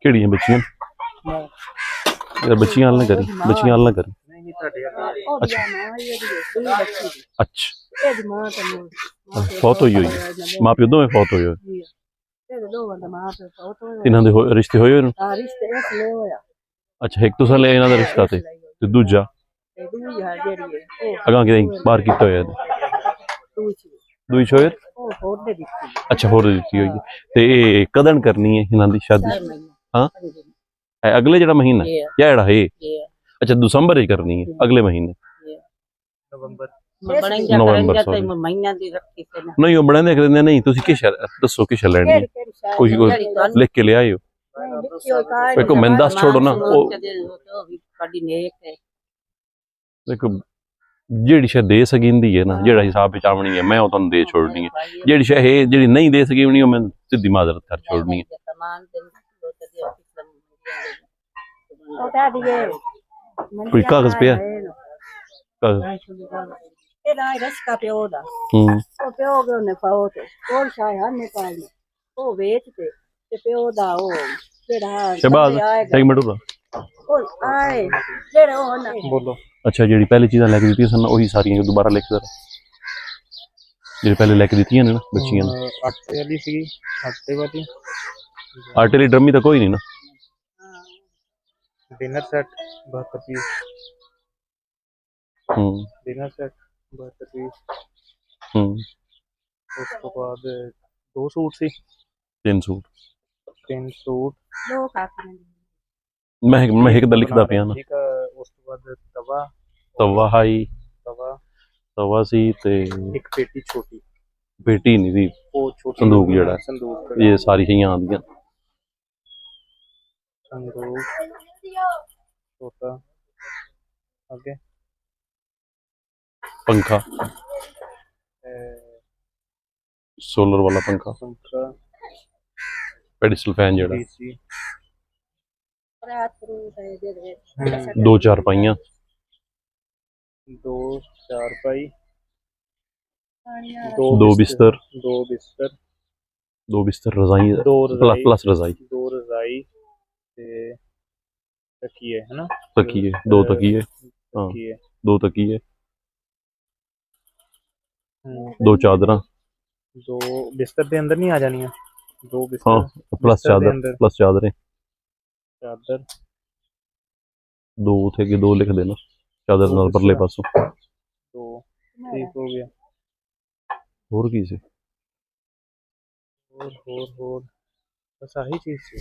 ਕਿਹੜੀਆਂ ਬੱਚੀਆਂ ਯਾਰ ਬੱਚੀਆਂ ਨਾਲ ਨਾ ਕਰੀ ਬੱਚੀਆਂ ਨਾਲ ਨਾ ਕਰੀ ਅੱਛਾ ਅੱਛਾ ਫੌਤ ਹੋਈ ਮਾਂ ਪਿਓ ਦੋਵੇਂ ਫੌਤ ਹੋਏ ਹੋਏ ਇਹਨਾਂ ਦੇ ਰਿਸ਼ਤੇ ਹੋਏ ਹੋਏ ਅੱਛਾ ਇੱਕ ਤੁਸੀਂ ਲੈ ਇਹਨਾਂ ਦਾ ਰਿਸ਼ਤਾ ਤੇ ਦੂਜਾ ਅਗਾਂ ਕਿਤੇ ਬਾਹਰ ਕੀਤਾ ਹੋਇਆ ਦੂਈ ਸ਼ੋਇਰ ਅੱਛਾ ਹੋਰ ਦਿੱਤੀ ਹੋਈ ਤੇ ਇਹ ਕਦਣ ਕਰਨੀ ਹੈ ਇਹਨਾਂ ਦੀ ਸ਼ਾਦੀ ਹਾਂ ਅਗਲੇ ਜਿਹੜਾ ਮਹੀਨਾ ਜਾਂ ਜਿਹੜਾ ਹੈ अच्छा दिसंबर ही करनी है अगले महीने नवंबर सॉरी नहीं वो बड़ा देख देंगे नहीं तुसी किश दसो किश लैनी कोई लिख के ले आए हो देखो मैं 10 छोड़ो ना देखो जेड़ी शायद दे सकींदी है ना जेड़ा हिसाब विच आवनी है मैं तुहानू दे छोड़नी है जेड़ी शायद है जेड़ी नहीं दे सकींदी मैं सीधी माजरत कर छोड़नी है कोई कागज पे शहबाज एक मिनट बोलो अच्छा जी पहले चीज़ां लैके दित्तियां सन उही सारियां दोबारा लिख जरा जी पहले लैके दित्तियां ने ना बच्चियां आटे वाली सी आटे वाली ड्रमी तो कोई नहीं ना dinner set 72 piece dinner set 72 piece उस तो बाद 2 सूट सी 3 सूट मैं एक दा लिखदा पिया ना उस तो बाद तवा हाई तवा सी ते एक पेटी छोटी पेटी नहीं दी वो छोटी संदूक जेड़ा संदूक ये सारी चीज़ां आंदियां संदूक छोटा आगे पंखा सोलर वाला पंखा पेडिस्टल फैन जेड़ा 2 चारपाइयां 2 चारपाई 2 बिस्तर रजाई प्लस रजाई 2 रजाई तकिए है ना तकिए 2 तकिए हाँ 2 तकिए 2 चादर 2 बिस्तर के अंदर नहीं आ जानी 2 बिस्तर हाँ प्लस चादरें 2 थे कि 2 लिख देना चादर नाल परले पासों 2 ठीक हो गया और की से और बस आही चीज से